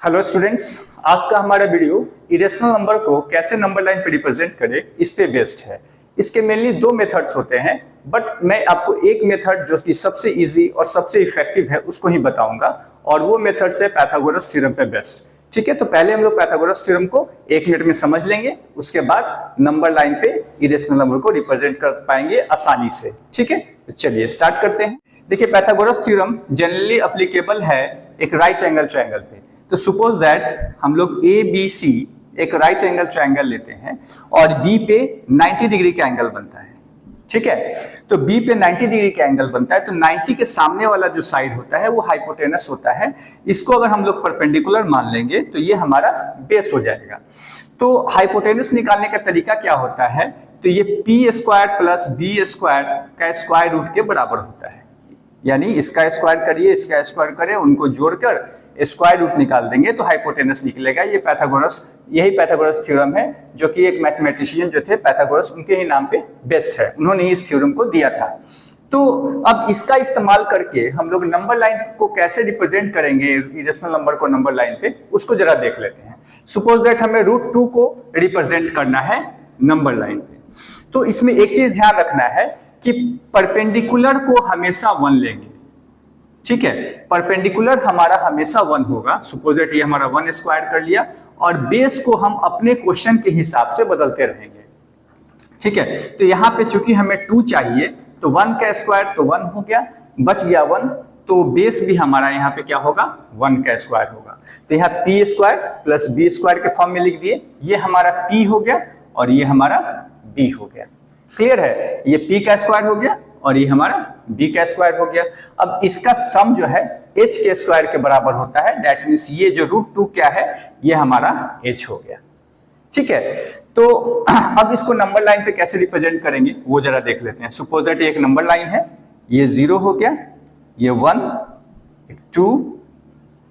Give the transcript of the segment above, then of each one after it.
Hello students, आज का हमारा वीडियो इरेशनल नंबर को कैसे नंबर लाइन पे रिप्रेजेंट करें इस पे बेस्ड है। इसके मेनली दो मेथड्स होते हैं, बट मैं आपको एक मेथड जो कि सबसे इजी और सबसे इफेक्टिव है उसको ही बताऊंगा, और वो मेथड से पाइथागोरस थ्योरम पे बेस्ड। ठीक है, तो पहले हम लोग पाइथागोरस थ्योरम को 1 मिनट में समझ लेंगे, उसके बाद नंबर लाइन पे इरेशनल नंबर को रिप्रेजेंट कर पाएंगे आसानी से। ठीक है, तो चलिए स्टार्ट करते हैं। देखिए, पाइथागोरस थ्योरम जनरली एप्लीकेबल है एक राइट एंगल ट्रायंगल पे। तो सपोज दैट हम लोग ए बी सी एक राइट एंगल ट्रायंगल लेते हैं और बी पे 90 डिग्री का एंगल बनता है। ठीक है, तो बी पे 90 डिग्री का एंगल बनता है, तो 90 के सामने वाला जो साइड होता है वो हाइपोटेनस होता है। इसको अगर हम लोग परपेंडिकुलर मान लेंगे तो ये हमारा बेस हो जाएगा। तो हाइपोटेनस निकालने का तरीका क्या होता है, तो ये P square plus B square का स्क्वायर रूट के बराबर होता है। यानी इसका स्क्वायर करिए, इसका स्क्वायर करें, उनको जोड़कर स्क्वायर रूट निकाल देंगे तो हाइपोटेनस निकलेगा। ये पाइथागोरस, यही पाइथागोरस थ्योरम है, जो कि एक मैथमेटिशियन जो थे पाइथागोरस, उनके ही नाम पे बेस्ड है, उन्होंने ही इस थ्योरम को दिया था। तो अब इसका इस्तेमाल करके हम लोग नंबर लाइन को कैसे रिप्रेजेंट करेंगे इरेशनल नंबर को नंबर लाइन पे, उसको जरा देख लेते हैं। सपोज दैट हमें √2 को रिप्रेजेंट करना है नंबर लाइन पे, तो इसमें एक चीज ध्यान रखना है कि परपेंडिकुलर को हमेशा 1 लेंगे। ठीक है, परपेंडिकुलर हमारा हमेशा 1 होगा। सपोज दैट ये हमारा 1 स्क्वायर कर लिया, और बेस को हम अपने क्वेश्चन के हिसाब से बदलते रहेंगे। ठीक है, तो यहाँ पे चूंकि हमें 2 चाहिए, तो 1 का स्क्वायर तो 1 हो गया, बच गया 1, तो बेस भी हमारा यहाँ पे क्या होगा, 1 का स्क्वायर होगा। तो यहाँ P square plus B square के फॉर्म में लिख दिए, ये हमारा पी हो गया और ये हमारा बी हो गया। क्लियर है, ये p का स्क्वायर हो गया और ये हमारा b का स्क्वायर हो गया। अब इसका सम जो है h के स्क्वायर के बराबर होता है, दैट मींस ये जो √2 क्या है, ये हमारा h हो गया। ठीक है, तो अब इसको नंबर लाइन पे कैसे रिप्रेजेंट करेंगे वो जरा देख लेते हैं। सपोज दैट एक नंबर लाइन है, ये 0 हो गया, ये 1, 2,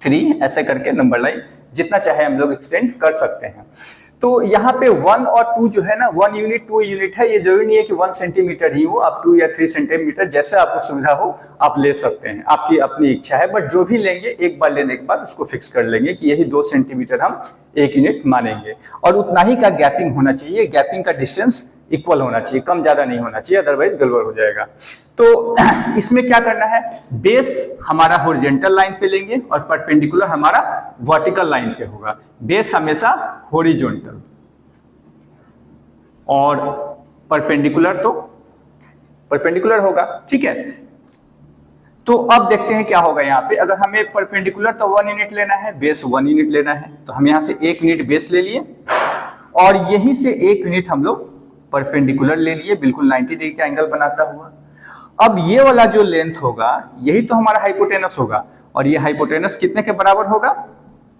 3 ऐसे करके नंबर लाइन जितना चाहे हम लोग एक्सटेंड कर सकते हैं। तो यहाँ पे 1 और 2 जो है ना, 1 यूनिट 2 यूनिट है, ये जरूरी नहीं है कि 1 सेंटीमीटर ही हो, आप 2 या 3 सेंटीमीटर जैसे आपको सुविधा हो आप ले सकते हैं, आपकी अपनी इच्छा है। बट जो भी लेंगे एक बार लेने के बाद उसको फिक्स कर लेंगे कि यही 2 सेंटीमीटर हम 1 यूनिट मानेंगे, और उतना ही का गैपिंग होना चाहिए। गैपिंग का डिस्टेंस इक्वल होना चाहिए, कम ज्यादा नहीं होना चाहिए, अदरवाइज गड़बड़ हो जाएगा। तो इसमें क्या करना है, बेस हमारा हॉरिजॉन्टल लाइन पे लेंगे और परपेंडिकुलर हमारा वर्टिकल लाइन पे होगा। बेस हमेशा हॉरिजॉन्टल और परपेंडिकुलर तो परपेंडिकुलर होगा। ठीक है, तो अब देखते हैं क्या होगा यहाँ पे। अगर हमें परपेंडिकुलर तो 1 यूनिट लेना है, बेस 1 यूनिट लेना है, तो हम यहाँ से 1 यूनिट बेस ले लिए और यहीं से 1 यूनिट हम लोग परपेंडिकुलर ले लिए, बिल्कुल 90 डिग्री का एंगल बनाता हुआ। अब ये वाला जो लेंथ होगा यही तो हमारा हाइपोटेनस होगा, और ये हाइपोटेनस कितने के बराबर होगा,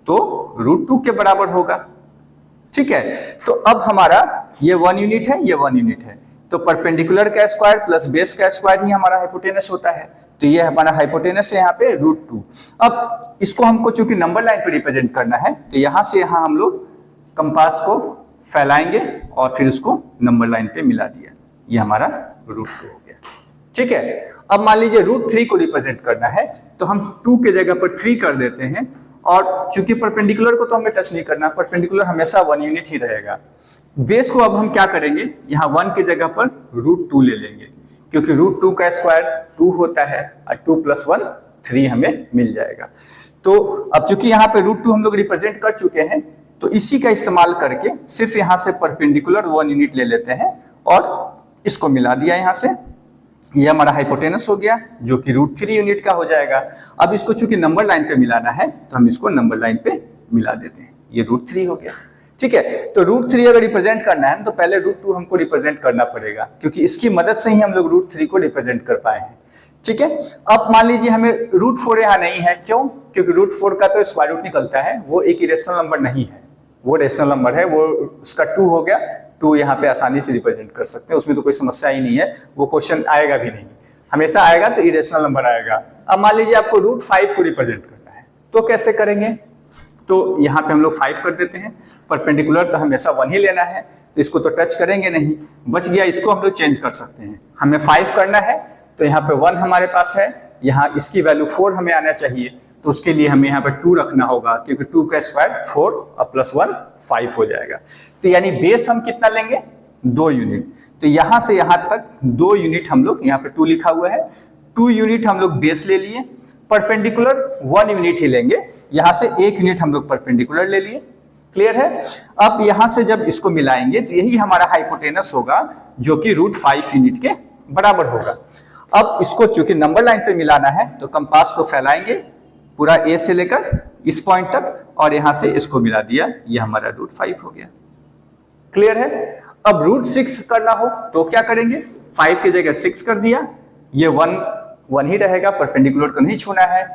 तो √2 के बराबर होगा। ठीक है, तो अब हमारा ये 1 यूनिट है, ये 1 यूनिट है, तो परपेंडिकुलर का स्क्वायर प्लस बेस का स्क्वायर ही हमारा हाइपोटेनस होता है। तो ये हमारा हाइपोटेनस है यहाँ पे √2। अब इसको हमको चूंकि नंबर लाइन पे रिप्रेजेंट करना है, तो यहाँ से यहाँ हम लोग कंपास को फैलाएंगे और फिर उसको नंबर लाइन पे मिला दिया, ये हमारा √2 हो गया। ठीक है, अब मान लीजिए √3 को रिप्रेजेंट करना है, तो हम 2 के जगह पर 3 कर देते हैं, और चूंकि परपेंडिकुलर को तो हमें टच नहीं करना, परपेंडिकुलर हमेशा 1 यूनिट ही रहेगा। बेस को अब हम क्या करेंगे, यहाँ 1 की जगह पर √2 ले लेंगे, क्योंकि √2 का स्क्वायर 2 होता है और 2 + 1 3 हमें मिल जाएगा। तो अब चूंकि यहाँ पे √2 हम लोग रिप्रेजेंट कर चुके हैं, तो इसी का इस्तेमाल करके सिर्फ यहाँ से परपेंडिकुलर 1 यूनिट ले लेते हैं और इसको मिला दिया यहाँ से, ये हमारा हाइपोटेनस हो गया जो कि √3 यूनिट का हो जाएगा। अब इसको चूंकि नंबर लाइन पे मिलाना है, तो हम इसको नंबर लाइन पे मिला देते हैं, ये √3 हो गया। ठीक है, तो √3 अगर रिप्रेजेंट करना है तो पहले √2 हमको रिप्रेजेंट करना पड़ेगा, क्योंकि इसकी मदद से ही हम लोग √3 को रिप्रेजेंट कर पाए हैं। ठीक है, अब मान लीजिए हमें √4 यहाँ नहीं है, क्यों, क्योंकि √4 का तो स्क्वायर रूट निकलता है, वो एक इरेशनल नंबर नहीं है, वो रेशनल नंबर है, वो उसका 2 हो गया। 2 यहाँ पे आसानी से रिप्रेजेंट कर सकते हैं, उसमें तो कोई समस्या ही नहीं है, वो क्वेश्चन आएगा भी नहीं, हमेशा आएगा तो इरेशनल नंबर आएगा। अब मान लीजिए आपको √5 को रिप्रेजेंट करना है, तो कैसे करेंगे, तो यहाँ पे हम लोग 5 कर देते हैं। परपेंडिकुलर तो हमेशा 1 ही लेना है, तो इसको तो टच करेंगे नहीं, बच गया, इसको हम लोग चेंज कर सकते हैं। हमें 5 करना है, तो यहाँ पे 1 हमारे पास है, यहाँ इसकी वैल्यू 4 हमें आना चाहिए, तो उसके लिए हमें यहाँ पर 2 रखना होगा, क्योंकि 2 का स्क्वायर 4 और +1 5 हो जाएगा। तो यानी बेस हम कितना लेंगे, 2 यूनिट। तो यहां से यहां तक 2 यूनिट हम लोग, यहाँ पे 2 लिखा हुआ है, 2 यूनिट हम लोग बेस ले लिए। परपेंडिकुलर 1 यूनिट ही लेंगे, यहां से 1 यूनिट हम लोग परपेंडिकुलर ले लिए। क्लियर है। अब यहां से जब इसको मिलाएंगे तो यही हमारा हाइपोटेनस होगा, जो कि √5 यूनिट के बराबर होगा। अब इसको चूंकि नंबर लाइन पे मिलाना है तो कंपास को फैलाएंगे पूरा ए से लेकर इस पॉइंट तक, और यहां से इसको मिला दिया, ये हमारा √5 हो गया। क्लियर है। अब √6 करना हो तो क्या करेंगे, 5 की जगह 6 कर दिया, ये 1 ही रहेगा, परपेंडिकुलर को नहीं छूना है,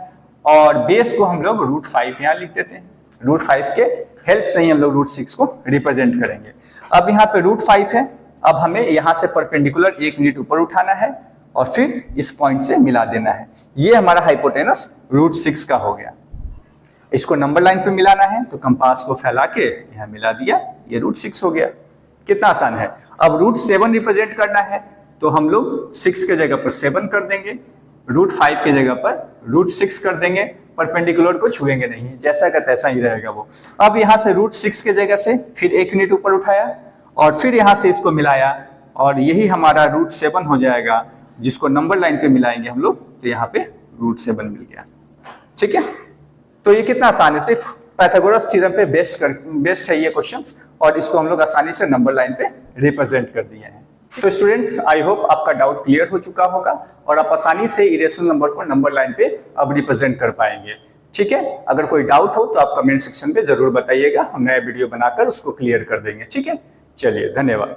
और बेस को हम लोग √5 यहां लिख देते हैं। √5 के हेल्प से ही हम लोग √6 को रिप्रेजेंट करेंगे। अब यहाँ पे √5 है, अब हमें यहाँ से परपेंडिकुलर 1 यूनिट ऊपर उठाना है और फिर इस पॉइंट से मिला देना है। ये हमारा हाइपोटेनस √6 का हो गया। इसको नंबर लाइन पे मिलाना है तो कंपास को फैला के यहाँ मिला दिया, ये √6 हो गया। कितना आसान है। अब √7 रिप्रेजेंट करना है तो हम लोग 6 के जगह पर 7 कर देंगे, √5 के जगह पर √6 कर देंगे, परपेंडिकुलर को छुएंगे नहीं, जैसा का तैसा ही रहेगा वो। अब यहाँ से √6 के जगह से फिर 1 यूनिट ऊपर उठाया और फिर यहाँ से इसको मिलाया, और यही हमारा √7 हो जाएगा, जिसको नंबर लाइन पे मिलाएंगे हम लोग तो यहाँ पे √7 मिल गया। ठीक है। तो ये कितना आसान है, सिर्फ पाइथागोरस थ्योरम पे बेस्ड है ये क्वेश्चंस, और इसको हम लोग आसानी से नंबर लाइन पे रिप्रेजेंट कर दिए हैं। तो स्टूडेंट्स, आई होप आपका डाउट क्लियर हो चुका होगा और आप आसानी से इरेशनल नंबर को नंबर लाइन पे अब रिप्रेजेंट कर पाएंगे। ठीक है। अगर कोई डाउट हो तो आप कमेंट सेक्शन पे जरूर बताइएगा, हम नया वीडियो बनाकर उसको क्लियर कर देंगे। ठीक है। चलिए, धन्यवाद।